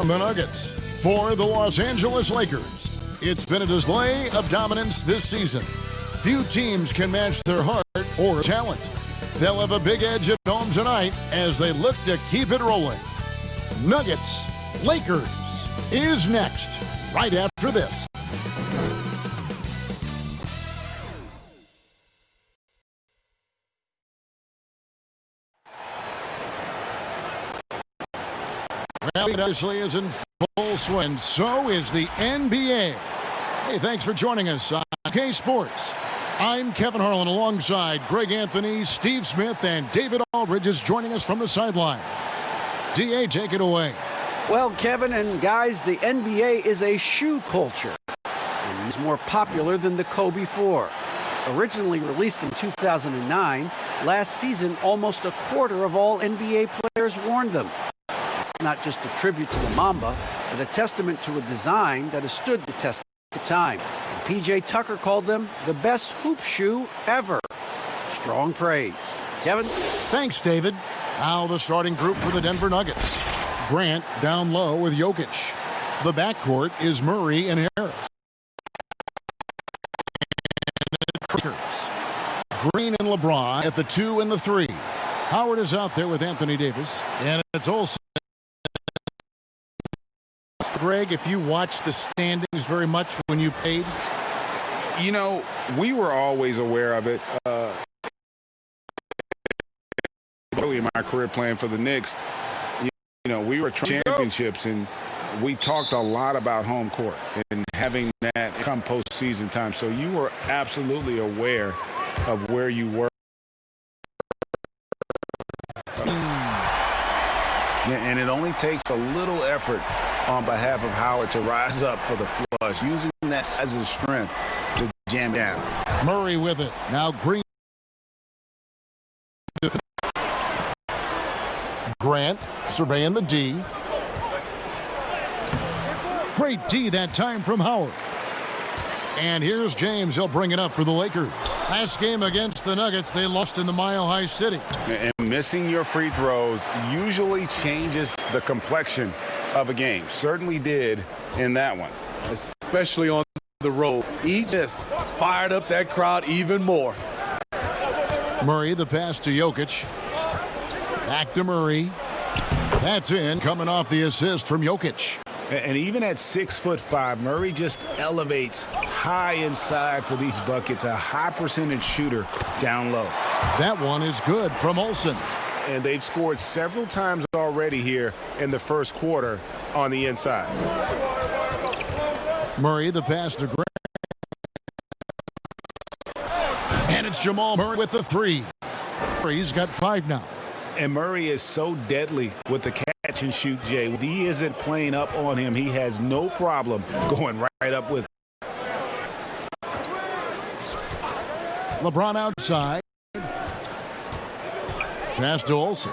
around the Nuggets. For the Los Angeles Lakers, it's been a display of dominance this season. Few teams can match their heart or talent. They'll have a big edge at home tonight as they look to keep it rolling. Nuggets Lakers is next, right after this. Rally obviously is in full swing. So is the NBA. Hey, thanks for joining us on K Sports. I'm Kevin Harlan alongside Greg Anthony, Steve Smith, and David Aldridge is joining us from the sideline. DA, take it away. Well, Kevin and guys, the NBA is a shoe culture, and it's more popular than the Kobe 4. Originally released in 2009, last season almost a quarter of all NBA players worn them. It's not just a tribute to the Mamba, but a testament to a design that has stood the test of time. And P.J. Tucker called them the best hoop shoe ever. Strong praise. Kevin? Thanks, David. Now the starting group for the Denver Nuggets. Grant down low with Jokic. The backcourt is Murray and Harris. Green and LeBron at the 2 and the 3. Howard is out there with Anthony Davis. And it's also Greg, if you watch the standings very much when you played? You know, we were always aware of it. Early in my career playing for the Knicks, you know, we were championships, and we talked a lot about home court and having that come postseason time. So you were absolutely aware of where you were. And it only takes a little effort on behalf of Howard to rise up for the flush, using that size and strength to jam down. Murray with it. Now Green. Grant surveying the D. Great D that time from Howard. And here's James. He'll bring it up for the Lakers. Last game against the Nuggets, they lost in the Mile High City. And missing your free throws usually changes the complexion of a game. Certainly did in that one. Especially on the road. Each just fired up that crowd even more. Murray, the pass to Jokic. Back to Murray. That's in, coming off the assist from Jokic. And even at 6'5", Murray just elevates high inside for these buckets. A high percentage shooter down low. That one is good from Olsen. And they've scored several times already here in the first quarter on the inside. Murray, the pass to Grant. And it's Jamal Murray with the 3. Murray's got 5 now. And Murray is so deadly with the catch and shoot, Jay. When he isn't playing up on him, he has no problem going right up with him. LeBron outside. Pass to Olsen.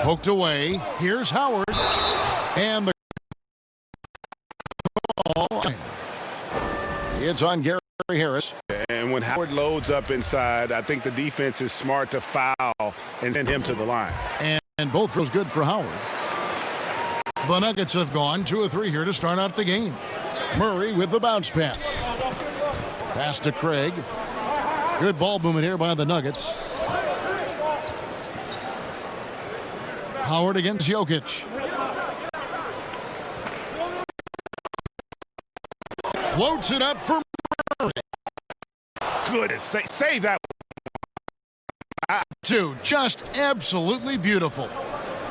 Poked away. Here's Howard. And the ball. It's on Gary Harris. And when Howard loads up inside, I think the defense is smart to foul and send him to the line. And both was good for Howard. The Nuggets have gone 2 of 3 here to start out the game. Murray with the bounce pass. Pass to Craig. Good ball movement here by the Nuggets. Howard against Jokic. Floats it up for Murray. Goodness, save that. Dude, just absolutely beautiful.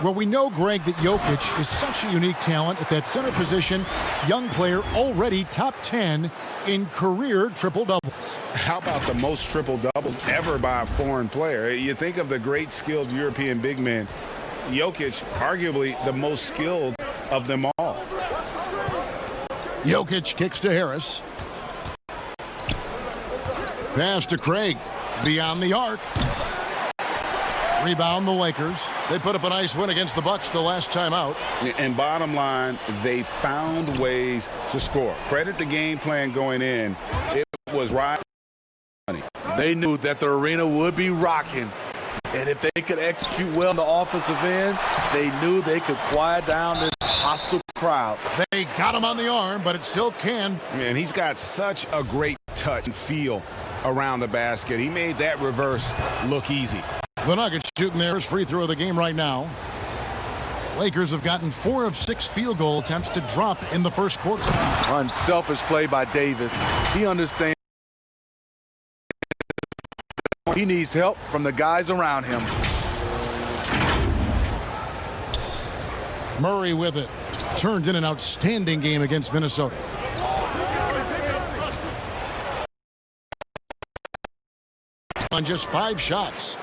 Well, we know, Greg, that Jokic is such a unique talent at that center position. Young player, already top 10 in career triple-doubles. How about the most triple-doubles ever by a foreign player? You think of the great skilled European big men. Jokic, arguably the most skilled of them all. Jokic kicks to Harris. Pass to Craig. Beyond the arc. Rebound the Lakers. They put up a nice win against the Bucks the last time out. And bottom line, they found ways to score. Credit the game plan going in. It was right. They knew that the arena would be rocking And if they could execute well on the offensive end, they knew they could quiet down this hostile crowd. They got him on the arm, but it still can. Man, he's got such a great touch and feel around the basket. He made that reverse look easy. The Nuggets shooting their first free throw of the game right now. Lakers have gotten 4 of 6 field goal attempts to drop in the first quarter. Unselfish play by Davis. He understands he needs help from the guys around him. Murray with it. Turned in an outstanding game against Minnesota. On just 5 shots.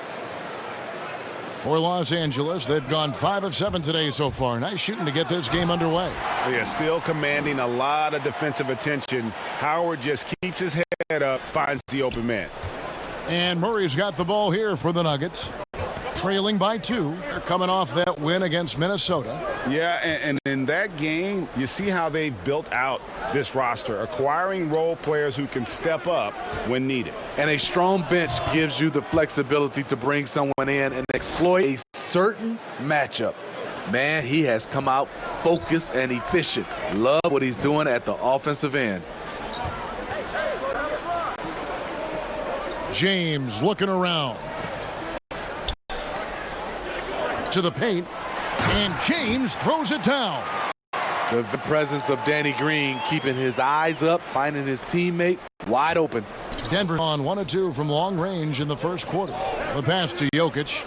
For Los Angeles, they've gone 5 of 7 today so far. Nice shooting to get this game underway. They are still commanding a lot of defensive attention. Howard just keeps his head up, finds the open man. And Murray's got the ball here for the Nuggets. Trailing by 2. They're coming off that win against Minnesota. Yeah, and in that game, you see how they've built out this roster, acquiring role players who can step up when needed. And a strong bench gives you the flexibility to bring someone in and exploit a certain matchup. Man, he has come out focused and efficient. Love what he's doing at the offensive end. James looking around. To the paint. And James throws it down. The presence of Danny Green keeping his eyes up, finding his teammate wide open. Denver on 1 of 2 from long range in the first quarter. The pass to Jokic.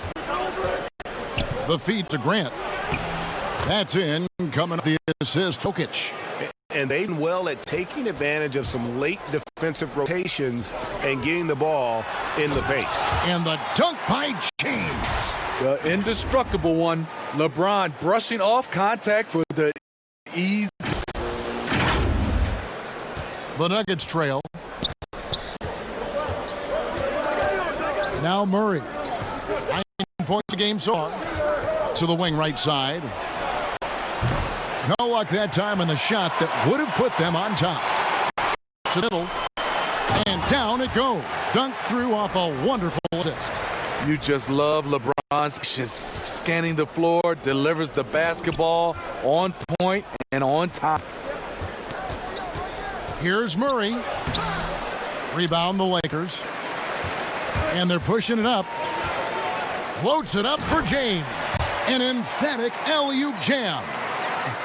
The feed to Grant. That's in. Coming up the assist, Jokic. And they've been well at taking advantage of some late defensive rotations and getting the ball in the paint. And the dunk by James. The indestructible one. LeBron brushing off contact for the ease. The Nuggets trail. Now Murray. 9 points a game so far. To the wing right side. No luck that time in the shot that would have put them on top. To the middle. And down it goes. Dunked through off a wonderful assist. You just love LeBron's patience. Scanning the floor, delivers the basketball on point and on time. Here's Murray. Rebound the Lakers. And they're pushing it up. Floats it up for James. An emphatic alley-oop jam.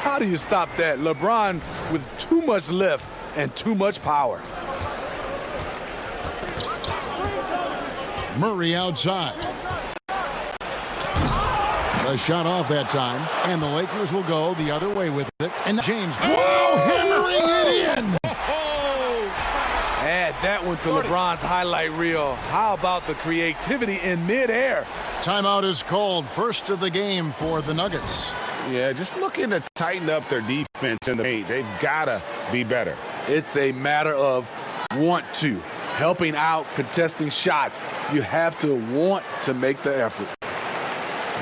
How do you stop that? LeBron with too much lift and too much power. Murray outside. A shot off that time, and the Lakers will go the other way with it. And James, whoa, hammering it in. Add that one to LeBron's highlight reel. How about the creativity in midair? Timeout is called. First of the game for the Nuggets. Yeah, just looking to tighten up their defense in the paint. They've got to be better. It's a matter of want to. Helping out, contesting shots. You have to want to make the effort.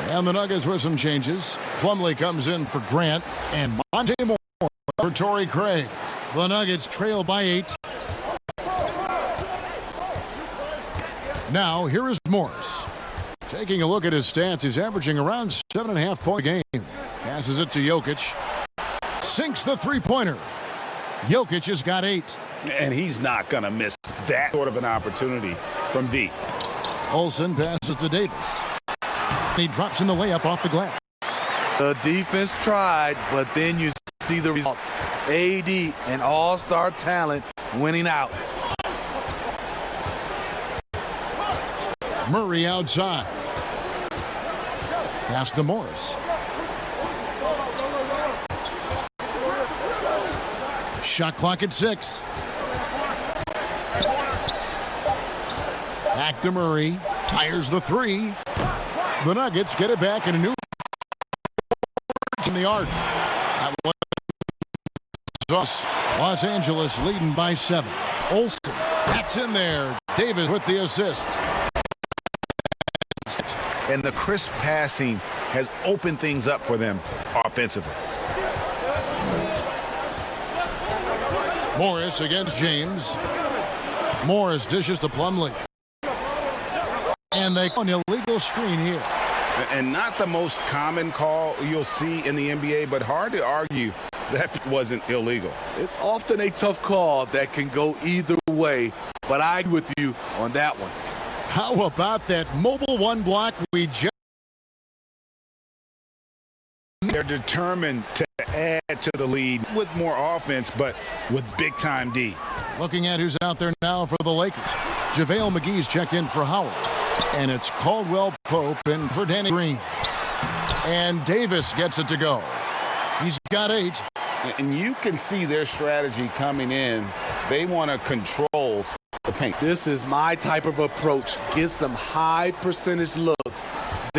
And the Nuggets with some changes. Plumlee comes in for Grant, and Monte Moore for Torrey Craig. The Nuggets trail by 8. Now, here is Morris. Taking a look at his stats, he's averaging around 7.5 points a game. Passes it to Jokic. Sinks the three-pointer. Jokic has got 8. And he's not going to miss that sort of an opportunity from deep. Olsen passes to Davis. He drops in the layup off the glass. The defense tried, but then you see the results. AD, an all-star talent, winning out. Murray outside. Pass to Morris. Shot clock at 6. Back to Murray. Fires the 3. The Nuggets get it back in a new in the arc. That was Los Angeles leading by 7. Olsen, that's in there. Davis with the assist. And the crisp passing has opened things up for them offensively. Morris against James. Morris dishes to Plumlee. And they an illegal little screen here. And not the most common call you'll see in the NBA, but hard to argue that wasn't illegal. It's often a tough call that can go either way, but I agree with you on that one. How about that mobile one block we just... They're determined to add to the lead with more offense, but with big-time D. Looking at who's out there now for the Lakers. JaVale McGee's checked in for Howard. And it's Caldwell Pope in for Danny Green. And Davis gets it to go. He's got 8. And you can see their strategy coming in. They want to control the paint. This is my type of approach. Get some high percentage looks.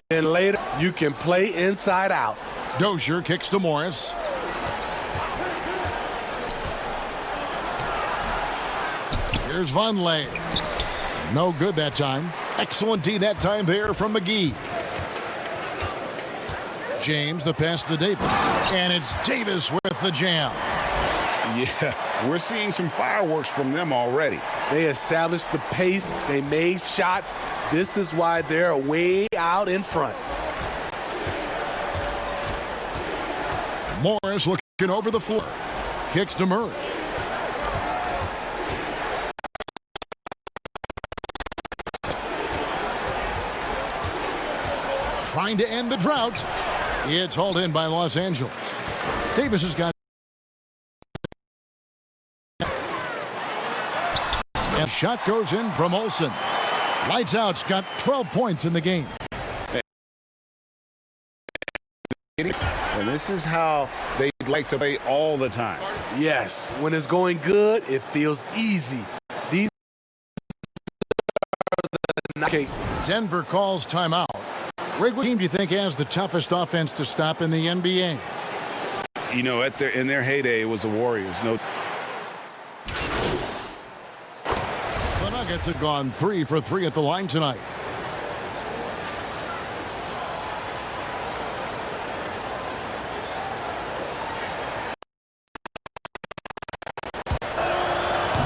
Then later, you can play inside out. Dozier kicks to Morris. Here's Vonleh. No good that time. Excellent D that time there from McGee. James, the pass to Davis. And it's Davis with the jam. Yeah, we're seeing some fireworks from them already. They established the pace. They made shots. This is why they're way out in front. Morris looking over the floor. Kicks to Murray. Trying to end the drought. It's hauled in by Los Angeles. Davis has got... And shot goes in from Olsen. Lights out's got 12 points in the game. And this is how they'd like to play all the time. Yes, when it's going good, it feels easy. These Denver calls timeout. Rick, what team do you think has the toughest offense to stop in the NBA? You know, in their heyday, it was the Warriors. No. The Nuggets have gone 3 for 3 at the line tonight.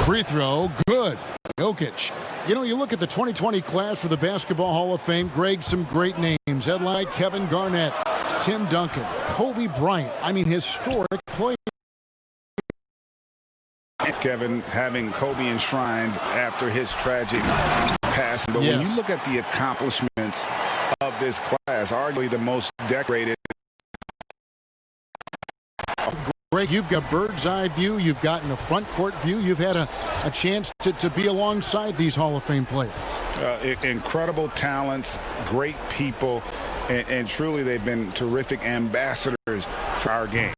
Free throw, good. Jokic. You know, you look at the 2020 class for the Basketball Hall of Fame, Greg, some great names. Headline Kevin Garnett, Tim Duncan, Kobe Bryant. I mean, historic players. Kevin having Kobe enshrined after his tragic passing. But yes, when you look at the accomplishments of this class, arguably the most decorated. Greg, you've got bird's eye view. You've gotten a front court view. You've had a chance to be alongside these Hall of Fame players. Incredible talents, great people, and truly they've been terrific ambassadors for our game.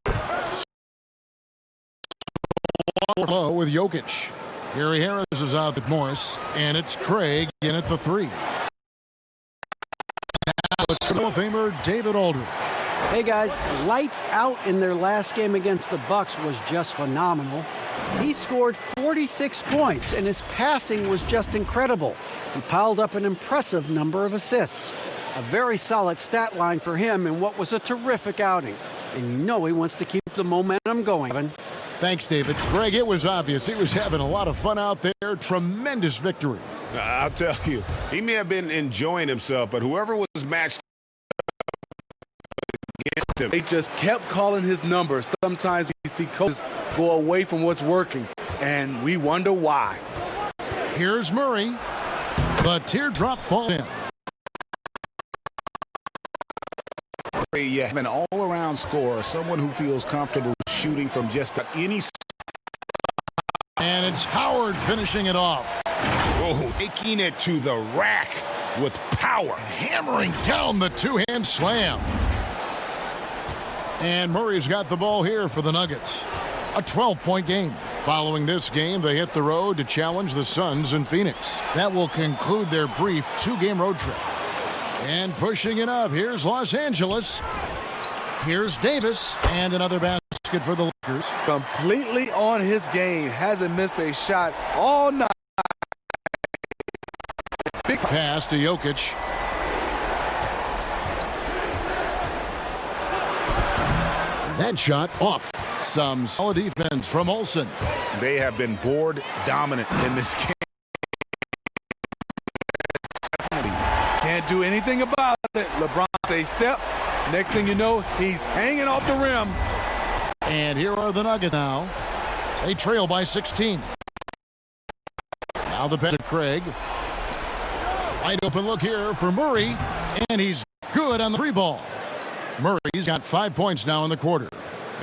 Low with Jokic. Gary Harris is out with Morris, and it's Craig in at the 3. Now it's Hall of Famer David Aldridge. Hey guys, lights out in their last game against the Bucks was just phenomenal. He scored 46 points and his passing was just incredible. He piled up an impressive number of assists. A very solid stat line for him in what was a terrific outing. And you know he wants to keep the momentum going, Evan. Thanks, David. Greg, it was obvious he was having a lot of fun out there. Tremendous victory. I'll tell you, he may have been enjoying himself, but whoever was matched against him. They just kept calling his number. Sometimes we see coaches go away from what's working, and we wonder why. Here's Murray. The teardrop falls in. You have an all-around scorer, someone who feels comfortable shooting from just any. And it's Howard finishing it off. Oh, taking it to the rack with power. Hammering down the two-hand slam. And Murray's got the ball here for the Nuggets. A 12-point game. Following this game, they hit the road to challenge the Suns in Phoenix. That will conclude their brief 2-game road trip. And pushing it up, here's Los Angeles. Here's Davis, and another basket for the Lakers. Completely on his game. Hasn't missed a shot all night. Big pass to Jokic. That shot off. Some solid defense from Olsen. They have been board dominant in this game. Can't do anything anything about it. LeBron a step. Next thing you know, he's hanging off the rim. And here are the Nuggets now. They trail by 16. Now the pass to Craig. Wide open look here for Murray. And he's good on the three ball. Murray's got 5 points now in the quarter.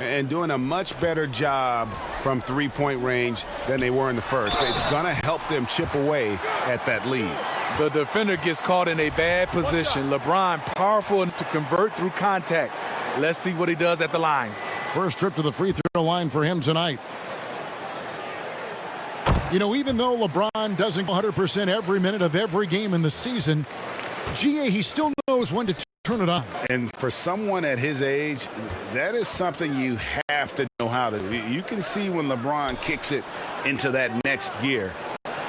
And doing a much better job from three-point range than they were in the first. It's going to help them chip away at that lead. The defender gets caught in a bad position. LeBron powerful to convert through contact. Let's see what he does at the line. First trip to the free throw line for him tonight. You know, even though LeBron doesn't go 100% every minute of every game in the season, GA, he still knows when to turn it on. And for someone at his age, that is something you have to know how to do. You can see when LeBron kicks it into that next gear.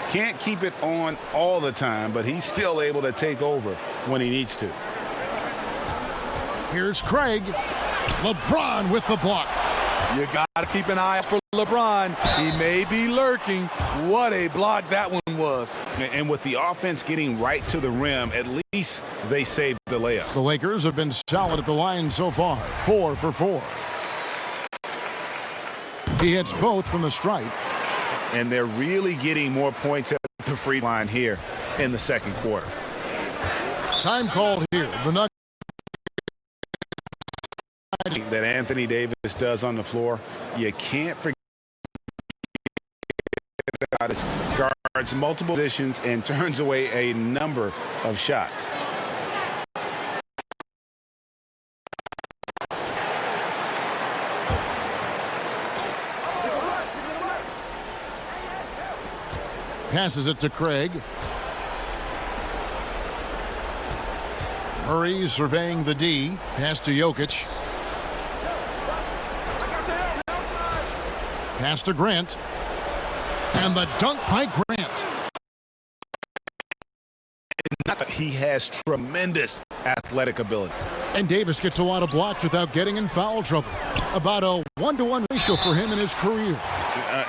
Can't keep it on all the time, but he's still able to take over when he needs to. Here's Craig. LeBron with the block. You got to keep an eye out for LeBron. He may be lurking. What a block that one was. And with the offense getting right to the rim, at least they saved the layup. The Lakers have been solid at the line so far. 4 for 4. He hits both from the stripe. And they're really getting more points at the free line here in the second quarter. Time called here. The Nuggets. That Anthony Davis does on the floor, you can't forget about it. Guards multiple positions and turns away a number of shots. Passes it to Craig. Murray surveying the D. Pass to Jokic. Pass to Grant. And the dunk by Grant. He has tremendous athletic ability. And Davis gets a lot of blocks without getting in foul trouble. About a 1-to-1 ratio for him in his career.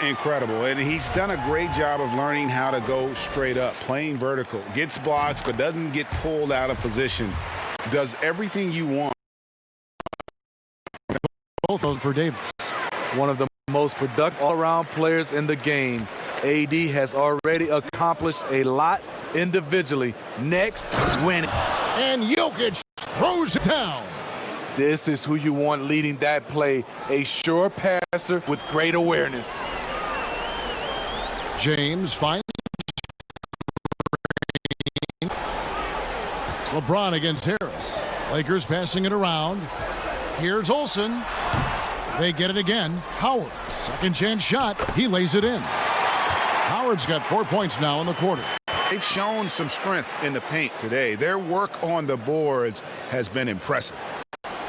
Incredible. And he's done a great job of learning how to go straight up, playing vertical. Gets blocks, but doesn't get pulled out of position. Does everything you want. Both those for Davis. One of the most productive all-around players in the game. AD has already accomplished a lot individually. Next, win. And Jokic throws it down. This is who you want leading that play. A sure passer with great awareness. James finds LeBron against Harris. Lakers passing it around. Here's Olsen. They get it again. Howard, second chance shot. He lays it in. Howard's got 4 points now in the quarter. They've shown some strength in the paint today. Their work on the boards has been impressive.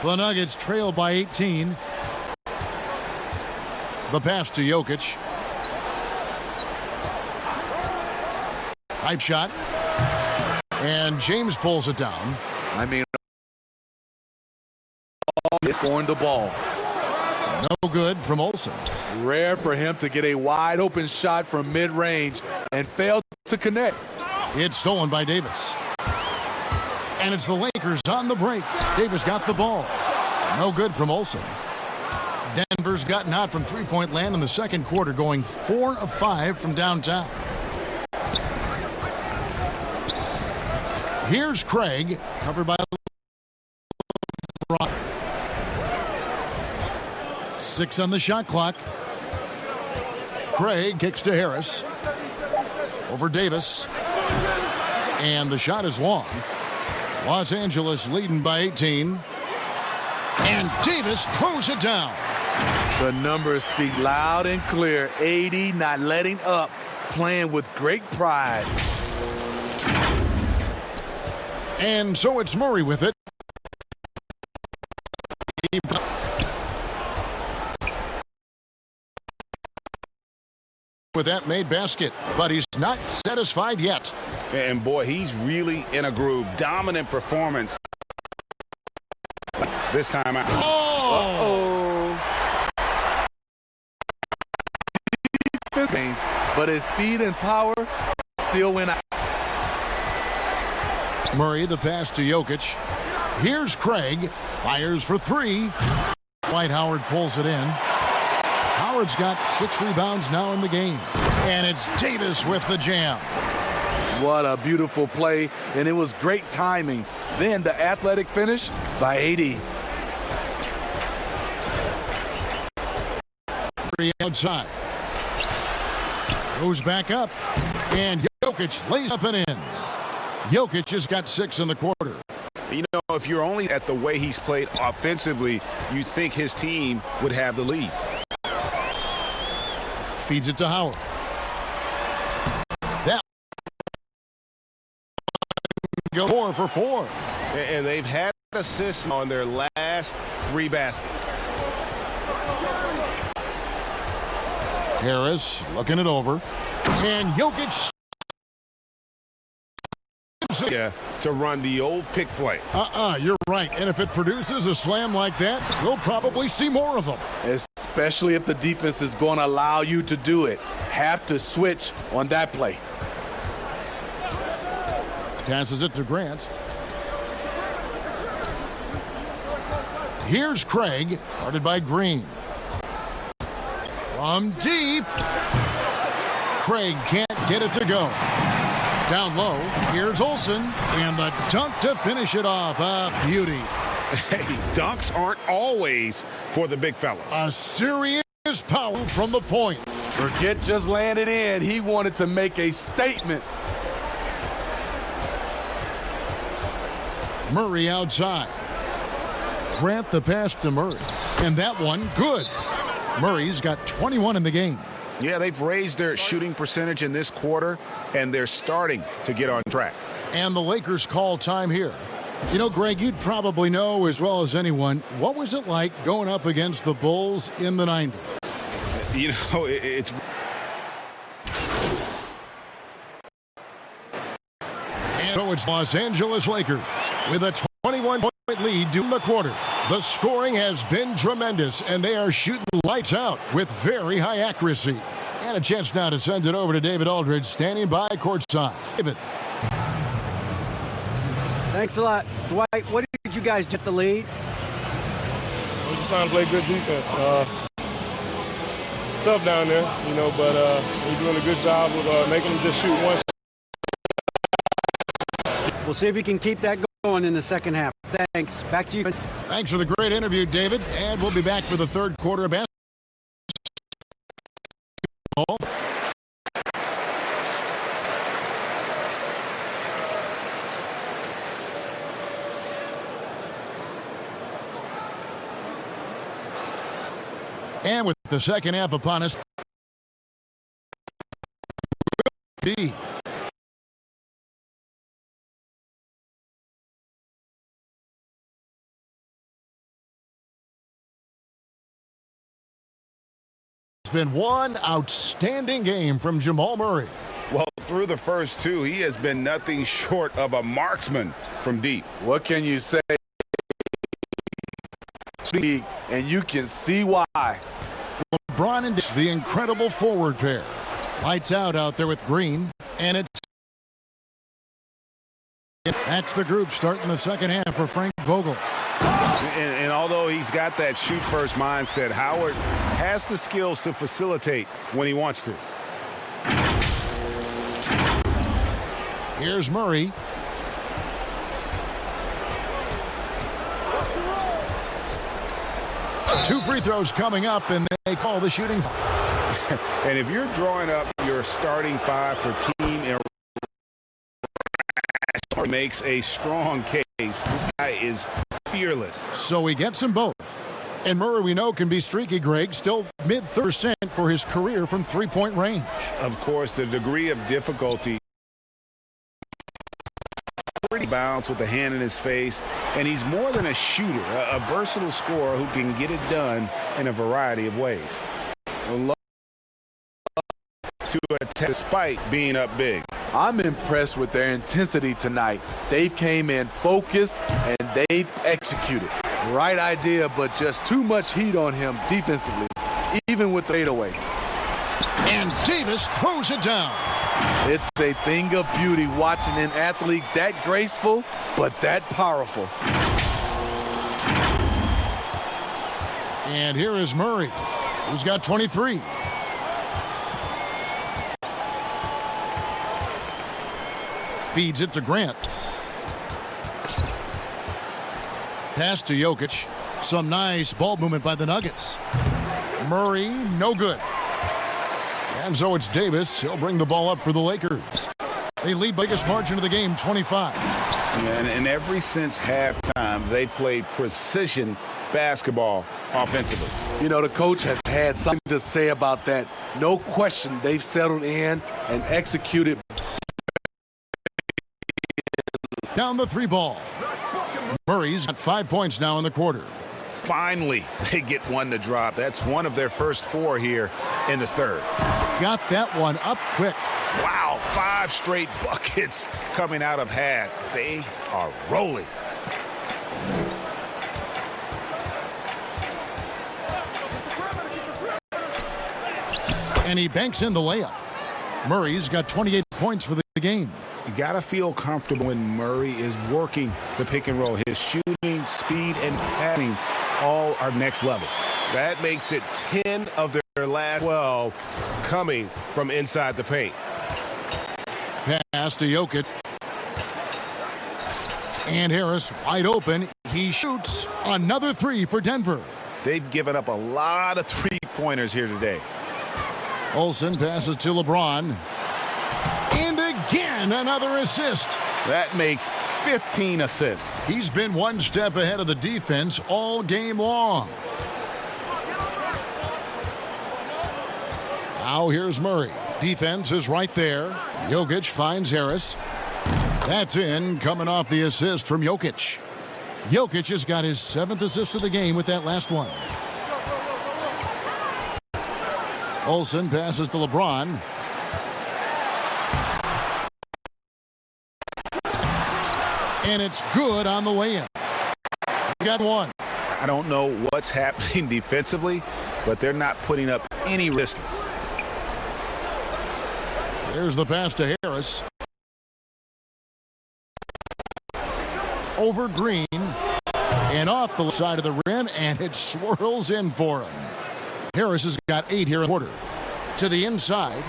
The Nuggets trail by 18. The pass to Jokic. High shot. And James pulls it down. I mean, it's going the ball. No good from Olsen. Rare for him to get a wide open shot from mid-range and fail to connect. It's stolen by Davis. And it's the Lakers on the break. Davis got the ball. No good from Olsen. Denver's gotten hot from three-point land in the second quarter, going 4 of 5 from downtown. Here's Craig, covered by LeBron. 6 on the shot clock. Craig kicks to Harris. Over Davis. And the shot is long. Los Angeles leading by 18. And Davis throws it down. The numbers speak loud and clear. AD not letting up, playing with great pride. And so it's Murray with it. With that made basket, but he's not satisfied yet. And boy, he's really in a groove. Dominant performance this time out. But his speed and power still went out. Murray, the pass to Jokic. Here's Craig. Fires for three. Dwight Howard pulls it in. Howard's got 6 rebounds now in the game. And it's Davis with the jam. What a beautiful play, and it was great timing. Then the athletic finish by AD. Outside. Goes back up. And Jokic lays up and in. Jokic has got 6 in the quarter. You know, if you're only at the way he's played offensively, you think his team would have the lead. Feeds it to Howard. That go 4 for 4. And they've had assists on their last 3 baskets. Harris looking it over. And Jokic. Yeah, to run the old pick play. You're right. And if it produces a slam like that, we'll probably see more of them. Especially if the defense is going to allow you to do it. Have to switch on that play. Passes it to Grant. Here's Craig, guarded by Green. From deep. Craig can't get it to go. Down low, here's Olsen, and the dunk to finish it off. A beauty. Hey, dunks aren't always for the big fellas. A serious power from the point. Forget just laying it in. He wanted to make a statement. Murray outside. Grant the pass to Murray. And that one, good. Murray's got 21 in the game. Yeah, they've raised their shooting percentage in this quarter, and they're starting to get on track. And the Lakers call time here. You know, Greg, you'd probably know as well as anyone, what was it like going up against the Bulls in the 90s? You know, it's... And so it's Los Angeles Lakers with a 21-point lead in the quarter. The scoring has been tremendous, and they are shooting lights out with very high accuracy. And a chance now to send it over to David Aldridge, standing by courtside. David. Thanks a lot. Dwight, what did you guys get the lead? We're just trying to play good defense. It's tough down there, you know, but we're doing a good job of making them just shoot one. We'll see if you can keep that going in the second half. Thanks. Back to you. Thanks for the great interview, David. And we'll be back for the third quarter of basketball. And with the second half upon us, it's been one outstanding game from Jamal Murray. Well, through the first 2, he has been nothing short of a marksman from deep. What can you say? And you can see why. LeBron and the incredible forward pair. Lights out there with Green. And that's the group starting the second half for Frank Vogel. And although he's got that shoot-first mindset, Howard has the skills to facilitate when he wants to. Here's Murray. Two free throws coming up, and they call the shooting foul. And if you're drawing up your starting 5 for team and makes a strong case, this guy is fearless. So he gets them both. And Murray, we know, can be streaky, Greg. Still mid-30% for his career from three-point range. Of course, the degree of difficulty. Bounce with the hand in his face, and he's more than a shooter, a versatile scorer who can get it done in a variety of ways. To attack despite being up big. I'm impressed with their intensity tonight. They've came in focused and they've executed. Right idea, but just too much heat on him defensively, even with the fadeaway. And Davis throws it down. It's a thing of beauty watching an athlete that graceful, but that powerful. And here is Murray, who's got 23. Feeds it to Grant. Pass to Jokic. Some nice ball movement by the Nuggets. Murray, no good. And so it's Davis. He'll bring the ball up for the Lakers. They lead biggest margin of the game, 25. And ever since halftime, they played precision basketball offensively. You know, the coach has had something to say about that. No question, they've settled in and executed. Down the three ball. Murray's got 5 points now in the quarter. Finally, they get one to drop. That's one of their first 4 here in the third. Got that one up quick. Wow, 5 straight buckets coming out of half. They are rolling. And he banks in the layup. Murray's got 28 points for the game. You got to feel comfortable when Murray is working the pick and roll. His shooting, speed, and passing all are next level. That makes it 10 of their last 12 coming from inside the paint. Pass to Jokic. And Harris wide open. He shoots another 3 for Denver. They've given up a lot of three-pointers here today. Olsen passes to LeBron. And again, another assist. That makes 15 assists. He's been one step ahead of the defense all game long. Now here's Murray. Defense is right there. Jokic finds Harris. That's in, coming off the assist from Jokic. Jokic has got his 7th assist of the game with that last one. Olsen passes to LeBron. And it's good on the way in. He got one. I don't know what's happening defensively, but they're not putting up any resistance. There's the pass to Harris. Over Green. And off the side of the rim, and it swirls in for him. Harris has got 8 here in the quarter. To the inside.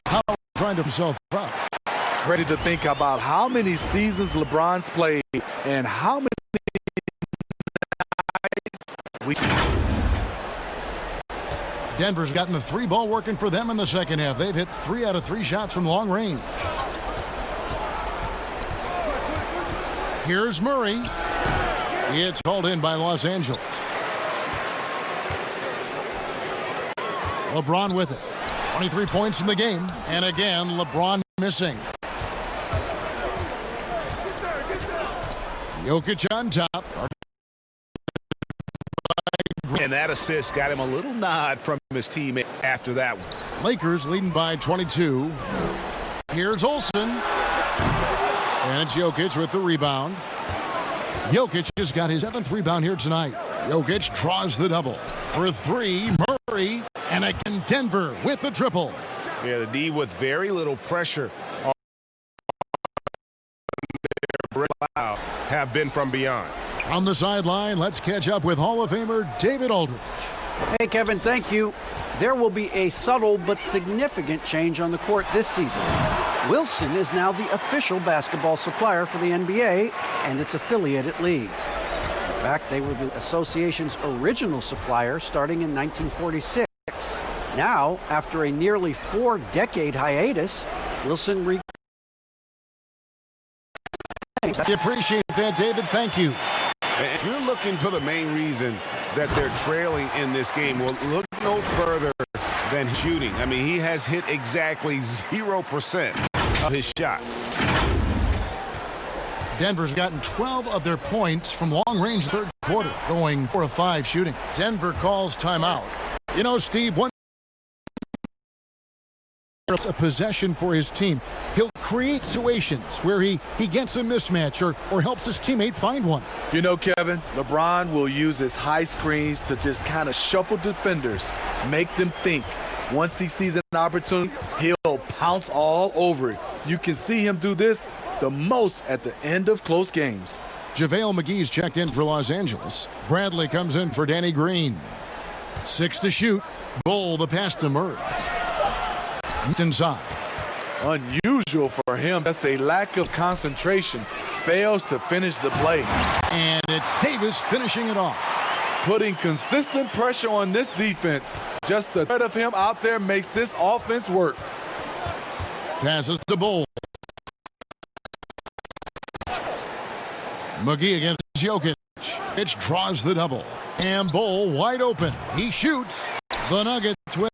Howard trying to himself up. Ready to think about how many seasons LeBron's played and how many nights Denver's gotten the 3 ball working for them in the second half. They've hit 3 out of 3 shots from long range. Here's Murray. It's called in by Los Angeles. LeBron with it. 23 points in the game. And again, LeBron missing. Jokic on top. And that assist got him a little nod from his teammate after that one. Lakers leading by 22. Here's Olsen. And it's Jokic with the rebound. Jokic has got his 7th rebound here tonight. Jokic draws the double. For 3, Murray. And again, Denver with the triple. Yeah, the D with very little pressure on their have been from beyond. On the sideline, let's catch up with Hall of Famer David Aldridge. Hey, Kevin, thank you. There will be a subtle but significant change on the court this season. Wilson is now the official basketball supplier for the NBA and its affiliated leagues. In fact, they were the association's original supplier starting in 1946. Now, after a nearly 4-decade hiatus, Wilson I appreciate that, David. Thank you. If you're looking for the main reason that they're trailing in this game, well, look no further than shooting. I mean, he has hit exactly 0% of his shots. Denver's gotten 12 of their points from long range third quarter, going 4 of 5 shooting. Denver calls timeout. You know, Steve, one a possession for his team. He'll create situations where he gets a mismatch or helps his teammate find one. You know, Kevin, LeBron will use his high screens to just kind of shuffle defenders, make them think. Once he sees an opportunity, he'll pounce all over it. You can see him do this the most at the end of close games. JaVale McGee's checked in for Los Angeles. Bradley comes in for Danny Green. 6 to shoot. Bull the pass to Murray. Inside. Unusual for him. That's a lack of concentration. Fails to finish the play. And it's Davis finishing it off. Putting consistent pressure on this defense. Just the threat of him out there makes this offense work. Passes to Bull. McGee against Jokic. It draws the double. And Bull wide open. He shoots. The Nuggets with.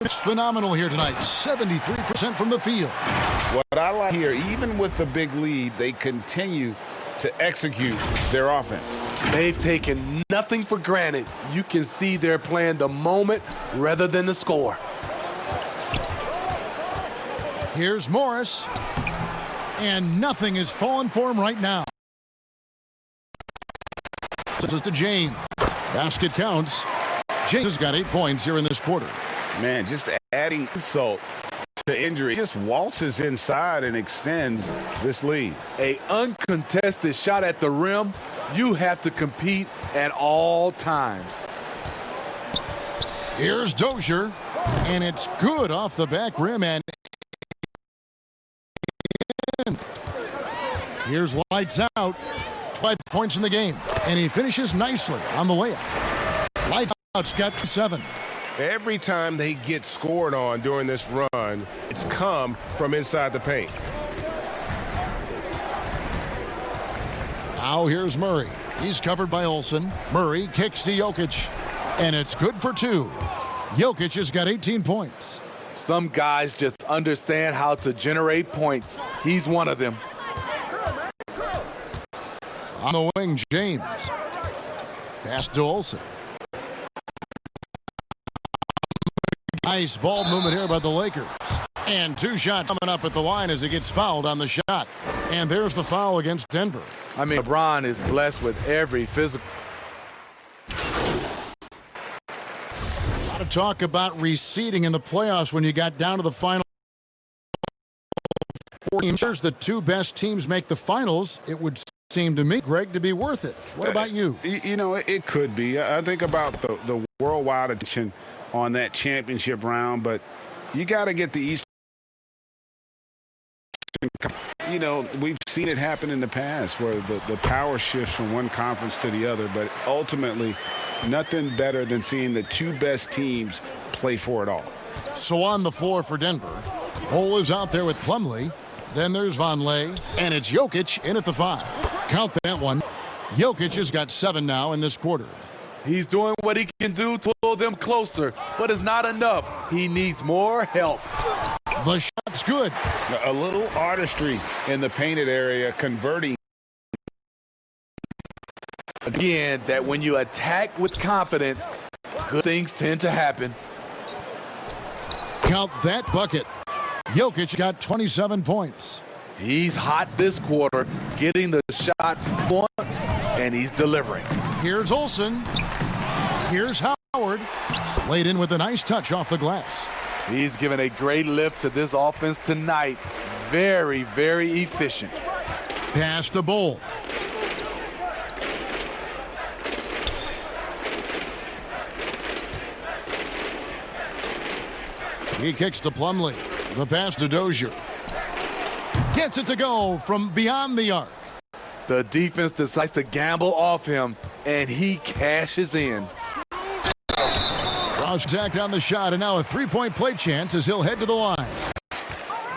It's phenomenal here tonight. 73% from the field. What I like here, even with the big lead, they continue to execute their offense. They've taken nothing for granted. You can see they're playing the moment rather than the score. Here's Morris. And nothing is falling for him right now. This is to James. Basket counts. James has got 8 points here in this quarter. Man, just adding insult to injury. Just waltzes inside and extends this lead. An uncontested shot at the rim. You have to compete at all times. Here's Dozier. And it's good off the back rim. And here's lights out. 5 points in the game. And he finishes nicely on the layup. Lights out's got 7. Every time they get scored on during this run, it's come from inside the paint. Now here's Murray. He's covered by Olsen. Murray kicks to Jokic. And it's good for 2. Jokic has got 18 points. Some guys just understand how to generate points. He's one of them. On the wing, James. Pass to Olsen. Nice ball movement here by the Lakers. And 2 shots coming up at the line as he gets fouled on the shot. And there's the foul against Denver. I mean, LeBron is blessed with every physical. A lot of talk about receding in the playoffs when you got down to the final 4 teams. The 2 best teams make the finals. It would seem to me, Greg, to be worth it. What about you? You know, it could be. I think about the worldwide attention on that championship round, but you got to get the Eastern. You know, we've seen it happen in the past where the power shifts from one conference to the other, but ultimately nothing better than seeing the 2 best teams play for it all. So on the floor for Denver, Bull is out there with Plumlee. Then there's Vonleh, and it's Jokic in at the 5. Count that one. Jokic has got 7 now in this quarter. He's doing what he can do to pull them closer, but it's not enough. He needs more help. The shot's good. A little artistry in the painted area, converting. Again, that when you attack with confidence, good things tend to happen. Count that bucket. Jokic got 27 points. He's hot this quarter, getting the shots once, and he's delivering. Here's Olsen. Here's Howard. Laid in with a nice touch off the glass. He's given a great lift to this offense tonight. Very, very efficient. Pass to Bull. He kicks to Plumlee. The pass to Dozier. Gets it to go from beyond the arc. The defense decides to gamble off him, and he cashes in. Ross tacked on the shot, and now a 3-point play chance as he'll head to the line.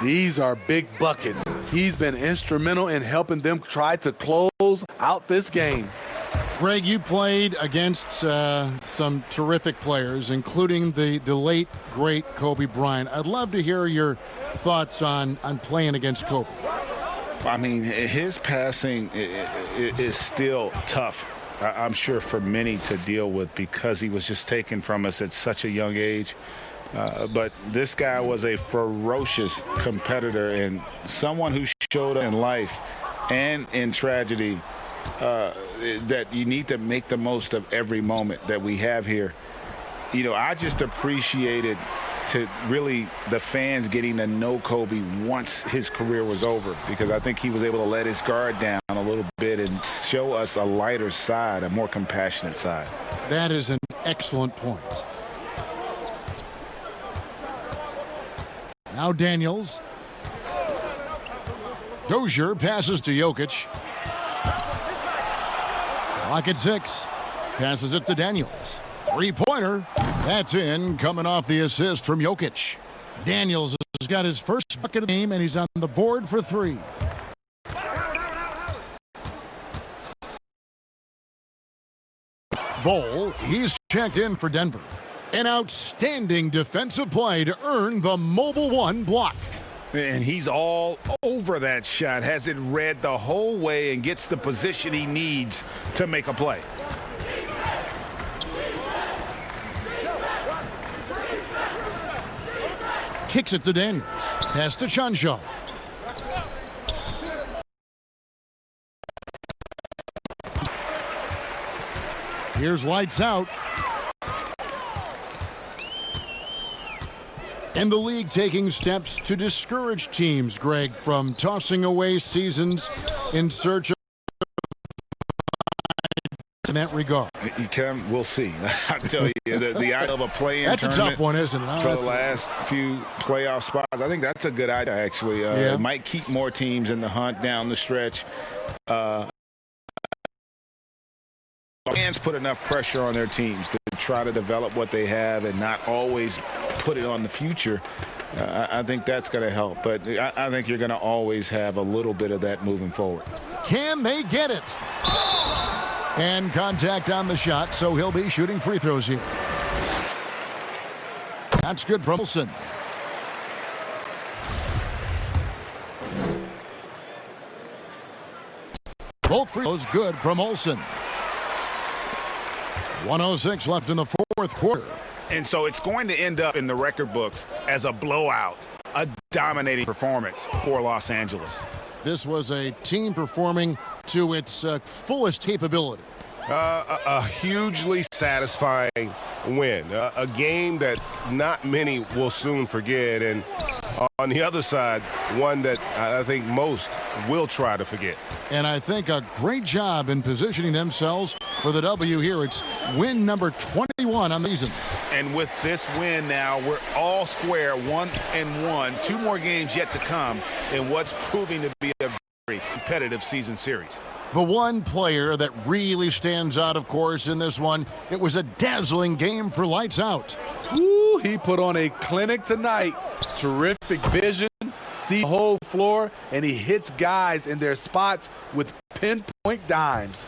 These are big buckets. He's been instrumental in helping them try to close out this game. Greg, you played against some terrific players, including the late, great Kobe Bryant. I'd love to hear your thoughts on playing against Kobe. I mean, his passing is still tough, I'm sure, for many to deal with because he was just taken from us at such a young age. But this guy was a ferocious competitor and someone who showed up in life and in tragedy that you need to make the most of every moment that we have here. You know, I just appreciated to really the fans getting to know Kobe once his career was over, because I think he was able to let his guard down a little bit and show us a lighter side, a more compassionate side. That is an excellent point. Now Daniels. Dozier passes to Jokic. Clock at 6. Passes it to Daniels. Three-pointer. That's in, coming off the assist from Jokic. Daniels has got his first bucket of the game, and he's on the board for 3. Bol, he's checked in for Denver. An outstanding defensive play to earn the Mobile One block. And he's all over that shot, has it read the whole way, and gets the position he needs to make a play. Kicks it to Daniels. Pass to Chanshaw. Here's lights out. And the league taking steps to discourage teams, Greg, from tossing away seasons in search of in that regard. We'll see. I tell you, the idea of a play-in that's tournament, a tough one, isn't it? For the last few playoff spots, I think that's a good idea, actually. It might keep more teams in the hunt down the stretch. Fans put enough pressure on their teams to try to develop what they have and not always put it on the future. I think that's going to help, but I think you're going to always have a little bit of that moving forward. Can they get it? And contact on the shot, so he'll be shooting free throws here. That's good from Olsen. Both free throws good from Olsen. 1:06 left in the fourth quarter. And so it's going to end up in the record books as a blowout, a dominating performance for Los Angeles. This was a team performing to its fullest capability. A hugely satisfying win, a game that not many will soon forget, and on the other side, one that I think most will try to forget. And I think a great job in positioning themselves for the W here. It's win number 21 on the season. And with this win now, we're all square, 1-1. 2 more games yet to come in what's proving to be a very competitive season series. The one player that really stands out, of course, in this one, it was a dazzling game for Lights Out. Ooh, he put on a clinic tonight. Terrific vision, see the whole floor, and he hits guys in their spots with pinpoint dimes.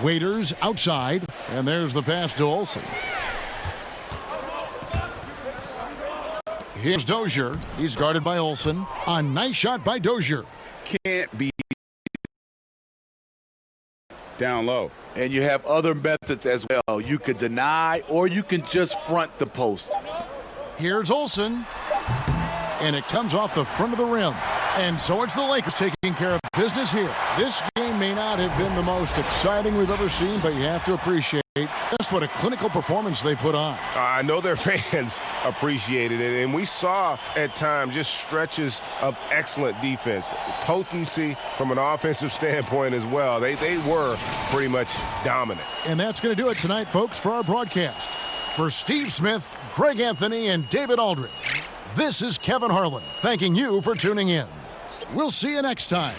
Waiters outside, and there's the pass to Olsen. Here's Dozier. He's guarded by Olsen. A nice shot by Dozier. Can't be down low. And you have other methods as well. You could deny or you can just front the post. Here's Olsen. And it comes off the front of the rim. And so it's the Lakers taking care of business here. This game may not have been the most exciting we've ever seen, but you have to appreciate just what a clinical performance they put on. I know their fans appreciated it, and we saw at times just stretches of excellent defense, potency from an offensive standpoint as well. They were pretty much dominant. And that's going to do it tonight, folks, for our broadcast. For Steve Smith, Greg Anthony, and David Aldridge, this is Kevin Harlan thanking you for tuning in. We'll see you next time.